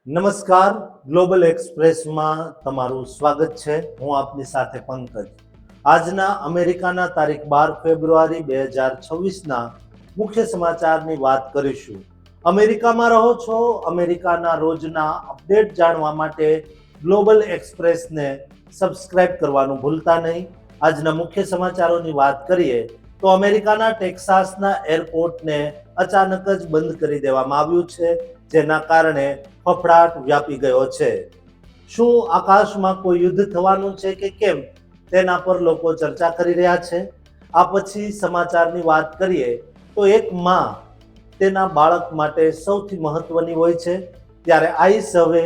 નમસ્કાર. ગ્લોબલ એક્સપ્રેસમાં તમારું સ્વાગત છે. હું આપની સાથે પંકજ. આજના અમેરિકાના તારીખ 12 ફેબ્રુઆરી 2026ના મુખ્ય સમાચારની વાત કરીશું. અમેરિકામાં રહો છો, અમેરિકાના રોજના અપડેટ જાણવા માટે ગ્લોબલ એક્સપ્રેસને સબસ્ક્રાઇબ કરવાનું ભૂલતા નહીં. આજના મુખ્ય સમાચારોની વાત કરીએ તો અમેરિકાના ટેક્સાસના એરપોર્ટને અચાનક જ બંધ કરી દેવામાં આવ્યું છે, જેના કારણે ફફડાટ વ્યાપી ગયો છે. શું આકાશમાં કોઈ યુદ્ધ થવાનું છે કે કેમ, તેના પર લોકો ચર્ચા કરી રહ્યા છે. આ પછી સમાચારની વાત કરીએ તો એક માં તેના બાળક માટે સૌથી મહત્વની હોય છે, ત્યારે આઈસ હવે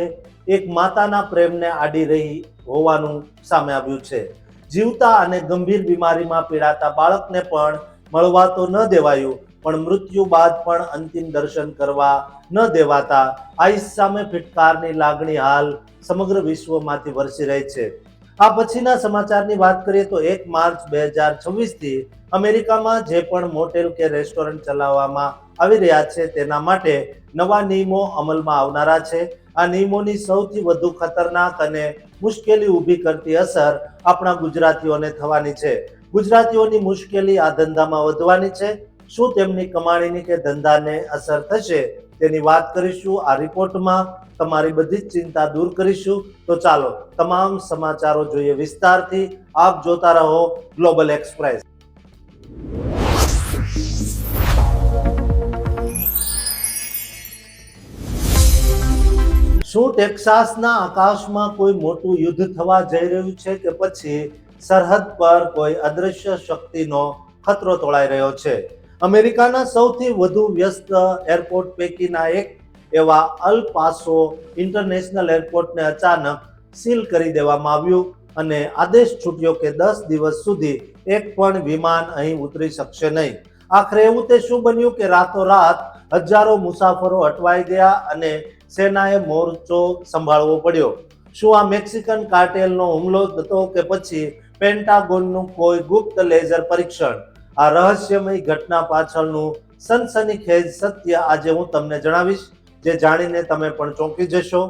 એક માતાના પ્રેમને આડી રહી હોવાનું સામે આવ્યું છે. જીવતા અને ગંભીર બીમારીમાં પીડાતા બાળકને પણ મળવા તો ન દેવાયું, પણ મૃત્યુ બાદ પણ અંતિમ દર્શન કરવા ન દેવાતા આઈસ સામે ફિટકારની લાગણી હાલ સમગ્ર વિશ્વમાંથી વરસી રહી છે. આ પછીના સમાચારની વાત કરીએ તો 1 માર્ચ 2026થી અમેરિકામાં જે પણ મોટેલ કે રેસ્ટોરન્ટ ચલાવવામાં આવી રહ્યા છે તેના માટે નવા નિયમો અમલમાં આવનારા છે. આ નિયમોની સૌથી વધુ ખતરનાક અને મુશ્કેલી ઊભી કરતી અસર આપણા ગુજરાતીઓને થવાની છે. ગુજરાતીઓની મુશ્કેલી આ ધંધામાં વધવાની છે. શું તેમની કમાણીની કે ધંધાને અસર થશે, તેની વાત કરીશું આ રિપોર્ટમાં. તમારી બધી જ ચિંતા દૂર કરીશું. તો ચાલો તમામ સમાચારો જોઈએ વિસ્તારથી. આપ જોતા રહો ગ્લોબલ એક્સપ્રેસ. શું ટેક્સાસના આકાશમાં કોઈ મોટું યુદ્ધ થવા જઈ રહ્યું છે કે પછી સરહદ પર કોઈ અદૃશ્ય શક્તિનો ખતરો તોળાઈ રહ્યો છે? અમેરિકાના સૌથી વધુ વ્યસ્ત એરપોર્ટ પૈકીના એક એવા અલ પાસો ઇન્ટરનેશનલ એરપોર્ટને અચાનક સીલ કરી દેવામાં આવ્યું અને આદેશ છૂટ્યો કે 10 દિવસ સુધી એક પણ વિમાન અહીં ઉતરી શકશે નહીં. આખરે એવું તે શું બન્યું કે રાતોરાત હજારો મુસાફરો અટવાઈ ગયા અને સેનાએ મોરચો સંભાળવો પડ્યો. શું આ મેક્સિકન કાર્ટેલનો હુમલો હતો કે પછી પેન્ટાગોનનું કોઈ ગુપ્ત લેઝર પરીક્ષણ? આ રહસ્યમય ઘટના પાછળનું સનસનીખેજ સત્ય આજે હું તમને જણાવીશ, જે જાણીને તમે પણ ચોંકી જશો.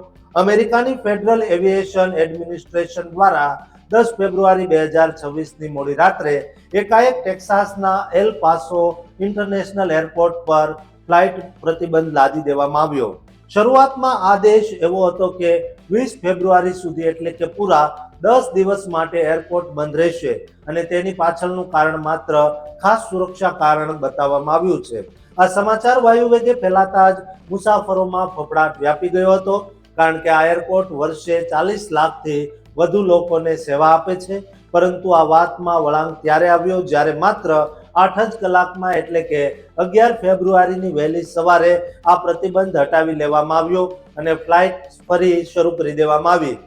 અમેરિકાની ફેડરલ એવિએશન એડમિનિસ્ટ્રેશન દ્વારા 10 ફેબ્રુઆરી 2026ની મોડી રાત્રે એકાએક ટેક્સાસના એલ પાસો ઇન્ટરનેશનલ એરપોર્ટ પર ફ્લાઇટ પ્રતિબંધ લાદી દેવામાં આવ્યો. શરૂઆતમાં આદેશ એવો હતો કે 20 ફેબ્રુઆરી સુધી એટલે કે પૂરા 10 દિવસ માટે એરપોર્ટ બંધ રહેશે અને તેની પાછળનું કારણ માત્ર ખાસ સુરક્ષા કારણ બતાવવામાં આવ્યું છે. આ સમાચાર વાયુવેગે ફેલાતા જ મુસાફરોમાં ફફડાટ વ્યાપી ગયો હતો, કારણ કે આ એરપોર્ટ વર્ષે 40 લાખથી વધુ લોકોને સેવા આપે છે. પરંતુ આ વાતમાં વળાંક ત્યારે આવ્યો જ્યારે માત્ર 8 જ કલાકમાં એટલે કે 11 ફેબ્રુઆરીની વહેલી સવારે આ પ્રતિબંધ હટાવી લેવામાં આવ્યો અને ફ્લાઇટ ફરી શરૂ કરી દેવામાં આવી.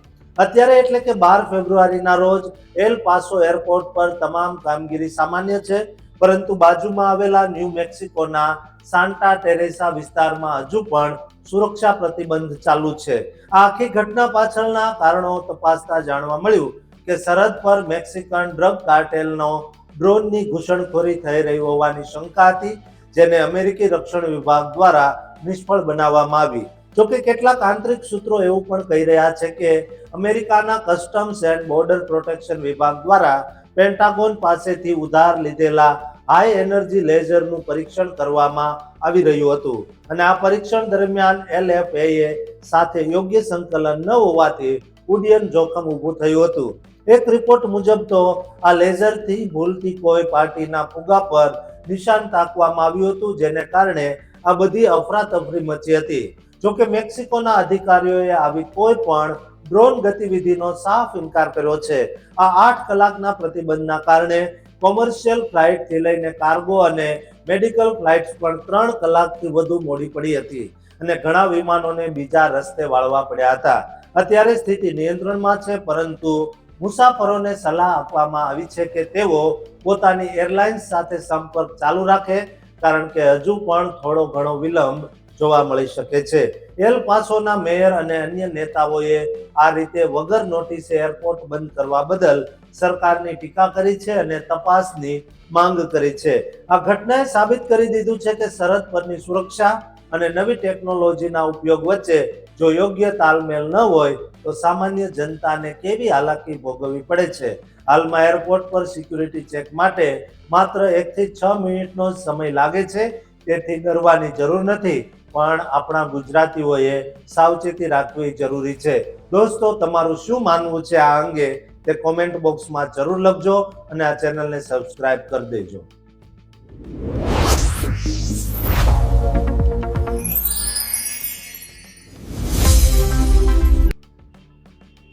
અત્યારે એટલે કે 12 ફેબ્રુઆરીના રોજ એલ પાસો એરપોર્ટ પર તમામ કામગીરી સામાન્ય છે, પરંતુ બાજુમાં આવેલા ન્યૂ મેક્સિકોના સાન્ટા ટેરેસા વિસ્તારમાં હજુ પણ સુરક્ષા પ્રતિબંધ ચાલુ છે. આ આખી ઘટના પાછળના કારણો તપાસતા જાણવા મળ્યું કે સરહદ પર મેક્સિકન ડ્રગ કાર્ટેલનો ડ્રોનની ઘૂસણખોરી થઈ રહી હોવાની શંકા હતી, જેને અમેરિકી રક્ષણ વિભાગ દ્વારા નિષ્ફળ બનાવવામાં આવી. જોકે કેટલાક આંતરિક સૂત્રો એવું પણ કહી રહ્યા છે કે અમેરિકાના કસ્ટમ્સ એન્ડ બોર્ડર પ્રોટેક્શન વિભાગ દ્વારા પેન્ટાગોન પાસેથી ઉધાર લીધેલા હાઈ એનર્જી લેઝરનું પરીક્ષણ કરવામાં આવી રહ્યું હતું અને આ પરીક્ષણ દરમિયાન LFAA સાથે યોગ્ય સંકલન ન હોવાથી ઉડ્ડયન જોખમ ઊભું થયું હતું. એક રિપોર્ટ મુજબ તો આ લેઝરથી ભૂલથી કોઈ પાર્ટીના ફુગા પર નિશાન તાકવામાં આવ્યું હતું, જેને કારણે આ બધી અફરાતફરી મચી હતી. જોકે મેક્સિકોના અધિકારીઓએ આવી કોઈ પણ ડ્રોન ગતિવિધિનો સાફ ઇનકાર કર્યો છે. આ 8 કલાકના પ્રતિબંધના કારણે કોમર્શિયલ ફ્લાઇટથી લઈને કાર્ગો અને મેડિકલ ફ્લાઇટ્સ પણ 3 કલાકથી વધુ મોડી પડી હતી અને ઘણા વિમાનોને બીજા રસ્તે વાળવા પડ્યા હતા. અત્યારે સ્થિતિ નિયંત્રણમાં છે, પરંતુ મુસાફરોને સલાહ આપવામાં આવી છે કે તેઓ પોતાની એરલાઇન્સ સાથે સંપર્ક ચાલુ રાખે, કારણ કે હજુ પણ થોડો ઘણો વિલંબ જોવા મળી શકે છે. એલ પાસોના મેયર અને અન્ય નેતાઓએ આ રીતે વગર નોટિસે એરપોર્ટ બંધ કરવા બદલ સરકારની ટીકા કરી છે અને તપાસની માંગ કરી છે. આ ઘટનાએ સાબિત કરી દીધું છે કે સરહદ પરની સુરક્ષા અને નવી ટેકનોલોજીના ઉપયોગ વચ્ચે જો યોગ્ય તાલમેલ ન હોય તો સામાન્ય જનતાને કેવી હાલાકી ભોગવવી પડે છે. હાલમાં એરપોર્ટ પર સિક્યુરિટી ચેક માટે માત્ર 1 થી 6 મિનિટનો જ સમય લાગે છે, તેથી ડરવાની જરૂર નથી. પણ આપણા ગુજરાતીઓએ સાવચેતી રાખવી જરૂરી છે. દોસ્તો, તમારું શું માનવું છે આ અંગે તે કોમેન્ટ બોક્સમાં જરૂર લખજો અને આ ચેનલને સબસ્ક્રાઇબ કરી દેજો.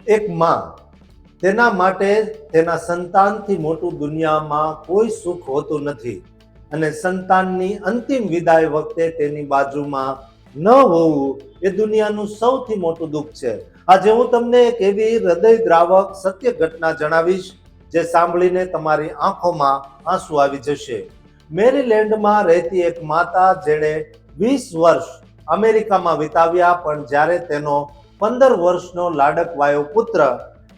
એક માં તેના માટે તેના સંતાનથી મોટું દુનિયામાં કોઈ સુખ હોતું નથી, અને સંતાનની અંતિમ વિદાય વખતે તેની બાજુમાં ન હોવું એ દુનિયાનું સૌથી મોટું દુઃખ છે. આજે હું તમને એક એવી હૃદયદ્રાવક સત્ય ઘટના જણાવીશ જે સાંભળીને તમારી આંખોમાં આંસુ આવી જશે. મેરીલેન્ડમાં રહેતી એક માતા જેણે 20 વર્ષ અમેરિકામાં વિતાવ્યા, પણ જ્યારે તેનો 15 વર્ષનો લાડકવાયો પુત્ર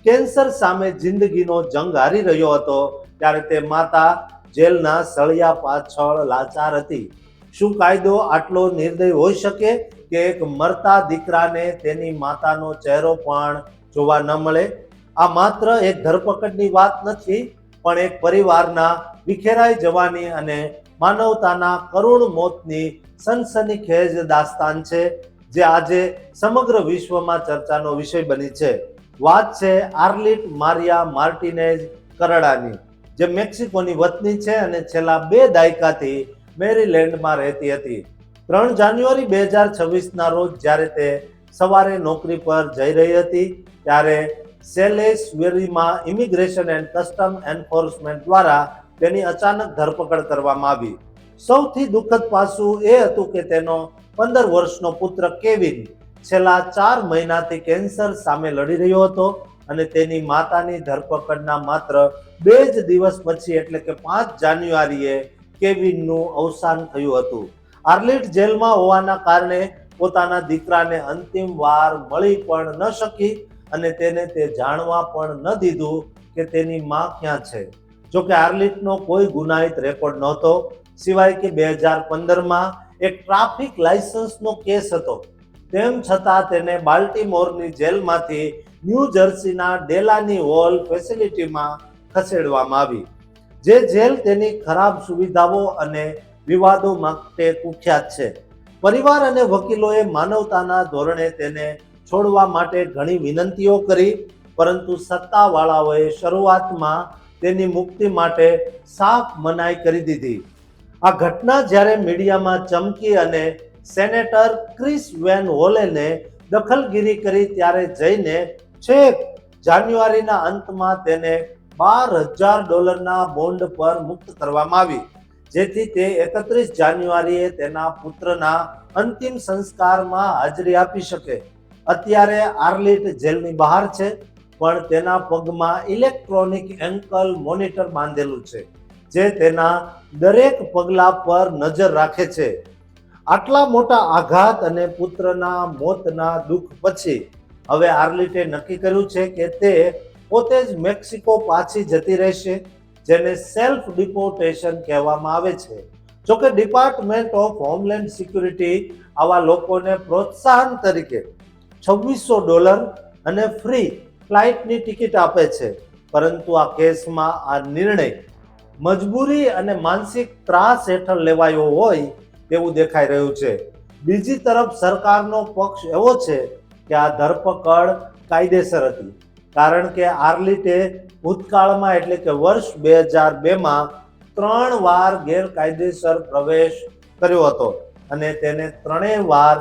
કેન્સર સામે જિંદગીનો જંગ હારી રહ્યો હતો, ત્યારે તે માતા જેલના સળિયા પાછળ લાચાર હતી. શું કાયદો આટલો નિર્દય હોઈ શકે કે એક મરતા દીકરાને તેની માતાનો ચહેરો પણ જોવા ન મળે? આ માત્ર એક ધરપકડની વાત નથી, પણ એક પરિવારના વિખેરાઈ જવાની અને માનવતાના કરુણ મોતની સનસનીખેજ દાસ્તાન છે, જે આજે સમગ્ર વિશ્વમાં ચર્ચાનો વિષય બની છે. વાત છે આર્લિટ મારિયા માર્ટિનેઝ કરડાની, જે મેક્સિકોની વતની છે અને છેલ્લા 2 દાયકાથી મેરીલેન્ડમાં રહેતી હતી. 3 જાન્યુઆરી 2026ના રોજ જ્યારે તે સવારે નોકરી પર જઈ રહી હતી, ત્યારે સેલેસવેરીમાં ઇમિગ્રેશન એન્ડ કસ્ટમ એન્ફોર્સમેન્ટ દ્વારા તેની અચાનક ધરપકડ કરવામાં આવી. સૌથી દુઃખદ પાસું એ હતું કે તેનો 15 વર્ષનો પુત્ર કેવિન છેલ્લા 4 મહિનાથી કેન્સર સામે લડી રહ્યો હતો, અને તેની માતાની ધરપકડના માત્ર 2 જ દિવસ પછી એટલે કે 5 જાન્યુઆરીએ કેવિનનું અવસાન થયું હતું. આર્લિટ જેલમાં હોવાના કારણે પોતાના દીકરાને અંતિમ વાર મળી પણ ન શકી, અને તેને તે જાણવા પણ ન દીધું કે તેની માં ક્યાં છે. જોકે આર્લિટનો કોઈ ગુનાહિત રેકોર્ડ નહોતો, સિવાય કે 2015માં એક ટ્રાફિક લાયસન્સનો કેસ હતો. તેમ છતાં તેને બાલ્ટીમોરની જેલમાંથી ન્યૂ જર્સીના ડેલાની હોલ ફેસિલિટીમાં ખસેડવામાં આવી, જે જેલ તેની ખરાબ સુવિધાઓ અને વિવાદો માટે કુખ્યાત છે. પરિવાર અને વકીલોએ માનવતાના ધોરણે તેને છોડવા માટે ઘણી વિનંતીઓ કરી, પરંતુ સત્તાવાળાઓએ શરૂઆતમાં તેની મુક્તિ માટે સાફ મનાઈ કરી દીધી. આ ઘટના જ્યારે મીડિયામાં ચમકી અને સેનેટર ક્રિસ વેન હોલેને દખલગીરી કરી, ત્યારે જઈને છેક જાન્યુઆરીના અંતમાં તેને $12,000 બોન્ડ પર મુક્ત કરવામાં આવી, જેથી તે 31 જાન્યુઆરીએ તેના પુત્રના અંતિમ સંસ્કારમાં હાજરી આપી શકે. અત્યારે આર્લિટ જેલની બહાર છે, પણ તેના પગમાં ઇલેક્ટ્રોનિક એન્કલ મોનિટર બાંધેલું છે, જે તેના દરેક પગલા પર નજર રાખે છે. આટલા મોટા આઘાત અને પુત્રના મોતના દુઃખ પછી હવે આર્લિટે નક્કી કર્યું છે કે તે પોતે જ મેક્સિકો પાછી જતી રહેશે, જેને સેલ્ફ ડિપોર્ટેશન કહેવામાં આવે છે. જોકે ડિપાર્ટમેન્ટ ઓફ હોમલેન્ડ સિક્યુરિટી આવા લોકોને પ્રોત્સાહન તરીકે $2,600 અને ફ્રી ફ્લાઇટની ટિકિટ આપે છે, પરંતુ આ કેસમાં આ નિર્ણય મજબૂરી અને માનસિક ત્રાસ હેઠળ લેવાયો હોય તેવું દેખાઈ રહ્યું છે. બીજી તરફ સરકારનો પક્ષ એવો છે કે આ ધરપકડ કાયદેસર હતી, કારણ કે આર્લિટે ભૂતકાળમાં એટલે કે વર્ષ 2002માં 3 વાર ગેરકાયદેસર પ્રવેશ કર્યો હતો, અને તેને 3 વાર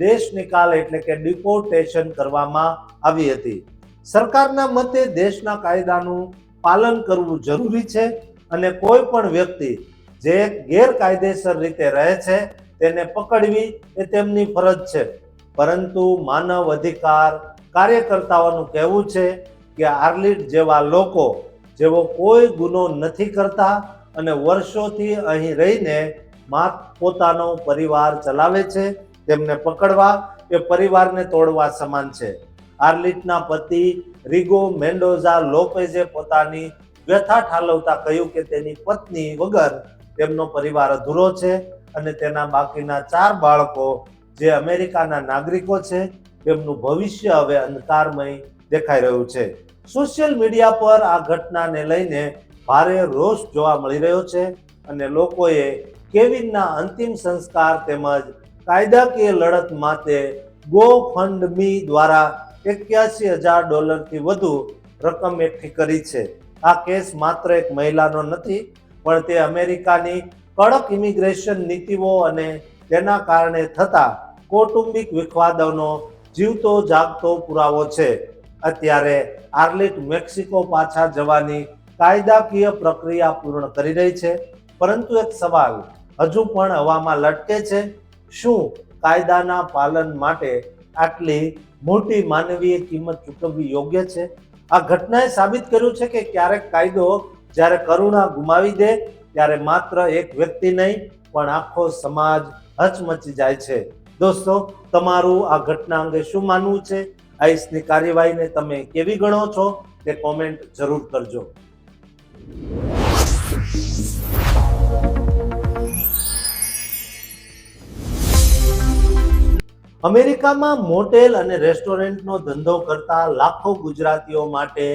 દેશ નિકાલ એટલે કે ડિપોર્ટેશન કરવામાં આવી હતી. સરકારના મતે દેશના કાયદાનું પાલન કરવું જરૂરી છે, અને કોઈ પણ વ્યક્તિ જે ગેરકાયદેસર રીતે રહે છે તેને પકડવી એ તેમની ફરજ છે. પરંતુ માનવ અધિકાર કાર્યકર્તાઓનું કહેવું છે કે આર્લિટ જેવા લોકો જેઓ કોઈ ગુનો નથી કરતા અને વર્ષોથી અહીં રહીને પોતાનો પરિવાર ચલાવે છે, તેમને પકડવા એ પરિવારને તોડવા સમાન છે. આર્લિટના પતિ રિગો મેન્ડોઝા લોપેઝે પોતાની વ્યથા ઠાલવતા કહ્યું કે તેની પત્ની વગર તેમનો પરિવાર અધૂરો છે, અને તેના બાકીના 4 બાળકો જે અમેરિકાના નાગરિકો છે તેમનું ભવિષ્ય હવે અંધકારમય દેખાઈ રહ્યું છે. સોશિયલ મીડિયા પર આ ઘટનાને લઈને ભારે રોષ જોવા મળી રહ્યો છે અને લોકોએ કેવિનના અંતિમ સંસ્કાર તેમજ કાયદાકીય લડત માટે GoFundMe દ્વારા $81,000 થી વધુ રકમ એકઠી કરી છે. આ કેસ માત્ર એક મહિલાનો નથી, પણ તે અમેરિકાની કડક ઇમિગ્રેશન નીતિઓ અને તેના કારણે થતા કૌટુંબિક વિખવાદોનો જીવતો જાગતો પુરાવો છે. અત્યારે આર્લિટ મેક્સિકો પાછા જવાની કાયદાકીય પ્રક્રિયા પૂર્ણ કરી રહી છે, પરંતુ એક સવાલ હજુ પણ હવામાં લટકે છે: શું કાયદાના પાલન માટે આટલી મોટી માનવીય કિંમત ચૂકવવી યોગ્ય છે? આ ઘટનાએ સાબિત કર્યું છે કે ક્યારેક કાયદો જ્યારે કરુણા ગુમાવી દે ત્યારે માત્ર એક વ્યક્તિ નહીં પણ આખો સમાજ હચમચી જાય છે. દોસ્તો, તમારું આ ઘટના અંગે શું માનવું છે? આઈસની કાર્યવાહીને તમે કેવી ગણો છો તે કોમેન્ટ જરૂર કરજો. અમેરિકામાં મોટેલ અને રેસ્ટોરન્ટનો ધંધો કરતા લાખો ગુજરાતીઓ માટે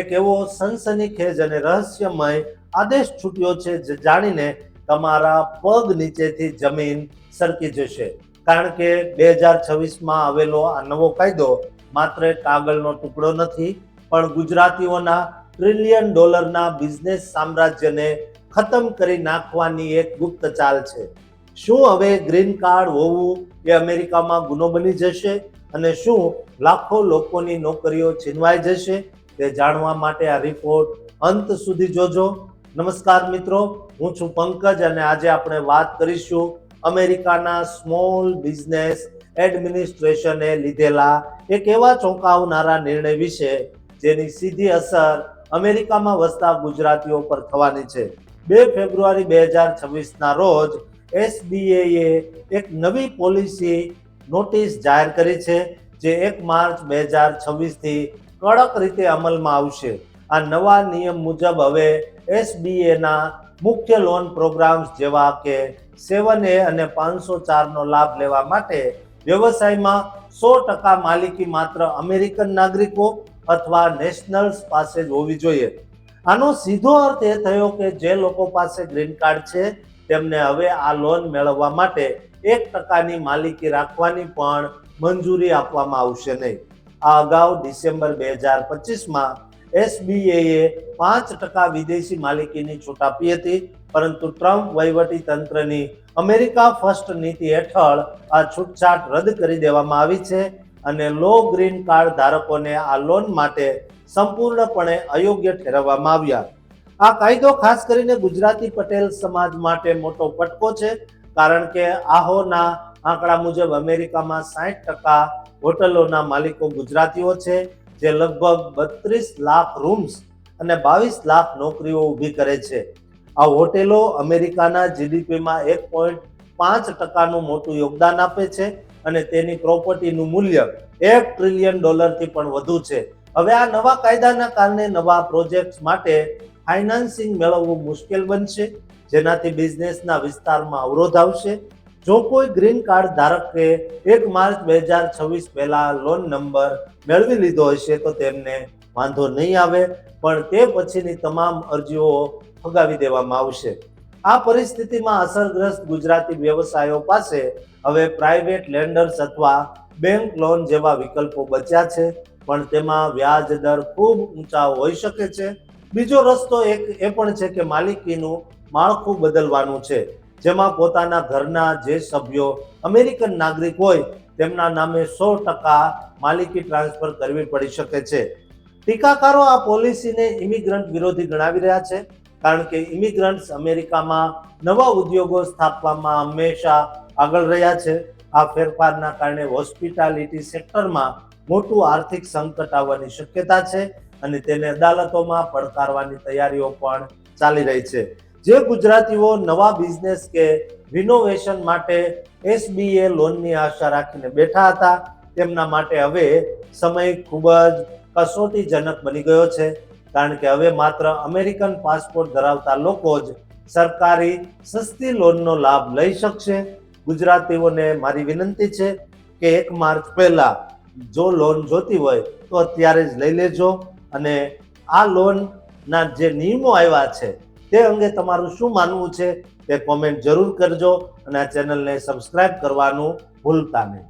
એક એવો સનસનીખેજ અને રહસ્યમય આદેશ છૂટ્યો છે જે જાણીને તમારા પગ નીચેથી જમીન સરકી જશે. કારણ કે 2026માં આવેલો આ નવો કાયદો માત્ર એક કાગળનો ટુકડો નથી, પણ ગુજરાતીઓના $1 ટ્રિલિયન બિઝનેસ સામ્રાજ્યને ખતમ કરી નાખવાની એક ગુપ્ત ચાલ છે. શું હવે ગ્રીન કાર્ડ હોવું એ અમેરિકામાં ગુનો બની જશે? અને શું લાખો લોકોની નોકરીઓ છીનવાઈ જશે? તે જાણવા માટે આ રિપોર્ટ અંત સુધી જોજો. નમસ્કાર મિત્રો, હું છું પંકજ અને આજે આપણે વાત કરીશું અમેરિકાના સ્મોલ બિઝનેસ એડમિનિસ્ટ્રેશને લીધેલા એક એવા ચોંકાવનારા નિર્ણય વિશે જેની સીધી અસર અમેરિકામાં વસતા ગુજરાતીઓ પર થવાની છે. 2 ફેબ્રુઆરી 2026ના રોજ SBAએ એક નવી પોલિસી નોટિસ જાહેર કરી છે જે 1 માર્ચ 2026થી કડક રીતે અમલમાં આવશે. આ નવા નિયમ મુજબ હવે SBAના મુખ્ય લોન પ્રોગ્રામ્સ જેવા કે 7A અને 504નો લાભ લેવા માટે વ્યવસાયમાં 100% માલિકી માત્ર અમેરિકન નાગરિકો અથવા નેશનલ્સ પાસે જ હોવી જોઈએ. આનો સીધો અર્થ એ થયો કે જે લોકો પાસે ગ્રીન કાર્ડ છે તેમને હવે આ લોન મેળવવા માટે 1%ની માલિકી રાખવાની પણ મંજૂરી આપવામાં આવશે નહીં. આ અગાઉ ડિસેમ્બર 2025માં SBAએ 5% વિદેશી માલિકીની છૂટ આપી હતી, પરંતુ ટ્રમ્પ વહીવટી તંત્રની અમેરિકા ફર્સ્ટ નીતિ હેઠળ આ છૂટછાટ રદ કરી દેવામાં આવી છે અને લો ગ્રીન કાર્ડ ધારકોને આ લોન માટે સંપૂર્ણપણે અયોગ્ય ઠેરવવામાં આવ્યા. આ કાયદો ખાસ કરીને ગુજરાતી પટેલ સમાજ માટે મોટો ફટકો છે, કારણ કે આહોના આંકડા મુજબ અમેરિકામાં 60% હોટલોના માલિકો ગુજરાતીઓ છે, જે લગભગ 32 લાખ રૂમ્સ અને 22 લાખ નોકરીઓ ઊભી કરે છે. આ હોટેલો અમેરિકાના જીડીપીમાં 1.5%નું મોટું યોગદાન આપે છે અને તેની પ્રોપર્ટીનું મૂલ્ય $1 ટ્રિલિયન થી પણ વધુ છે. હવે આ નવા કાયદાના કારણે નવા પ્રોજેક્ટ્સ માટે ફાઇનાન્સિંગ મેળવવું મુશ્કેલ બનશે, જેનાથી બિઝનેસના વિસ્તારમાં અવરોધ આવશે. જો કોઈ ગ્રીન કાર્ડ ધારકે 1 માર્ચ 2026 પહેલા લોન નંબર મેળવી લીધો હશે તો તેમને વાંધો નહીં આવે, પણ તે પછીની તમામ અરજીઓ ફગાવી દેવામાં આવશે. આ પરિસ્થિતિમાં અસરગ્રસ્ત ગુજરાતી વ્યવસાયો પાસે હવે પ્રાઇવેટ લેન્ડર્સ અથવા બેંક લોન જેવા વિકલ્પો બચ્યા છે, પણ તેમાં વ્યાજ દર ખૂબ ઊંચા હોઈ શકે છે. બીજો રસ્તો એ પણ છે કે માલિકીનું માળખું બદલવાનું છે, જેમાં પોતાના ઘરના જે સભ્યો અમેરિકન નાગરિક હોય તેમના નામે 100% માલિકી ટ્રાન્સફર કરવી પડી શકે છે. ટીકાકારો આ પોલિસીને ઇમિગ્રન્ટ વિરોધી ગણાવી રહ્યા છે, કારણ કે ઇમિગ્રન્ટ્સ અમેરિકામાં નવા ઉદ્યોગો સ્થાપવામાં હંમેશા આગળ રહ્યા છે. આ ફેરફારના કારણે હોસ્પિટાલિટી સેક્ટરમાં મોટું આર્થિક સંકટ આવવાની શક્યતા છે અને તેને અદાલતોમાં પડકારવાની તૈયારીઓ પણ ચાલી રહી છે. જે ગુજરાતીઓ નવા બિઝનેસ કે રિનોવેશન માટે SBA લોનની આશા રાખીને બેઠા હતા, તેમના માટે હવે સમય ખૂબ જ કસોટીજનક બની ગયો છે, કારણ કે હવે માત્ર અમેરિકન પાસપોર્ટ ધરાવતા લોકો જ સરકારી સસ્તી લોનનો લાભ લઈ શકશે. ગુજરાતીઓને મારી વિનંતી છે કે 1 માર્ચ પહેલા જો લોન જોતી હોય તો અત્યારે જ લઈ લેજો. અને આ લોનના જે નિયમો આવ્યા છે તે અંગે તમારું શું માનવું છે તે કોમેન્ટ જરૂર કરજો અને આ ચેનલને સબસ્ક્રાઇબ કરવાનું ભૂલતા નહીં.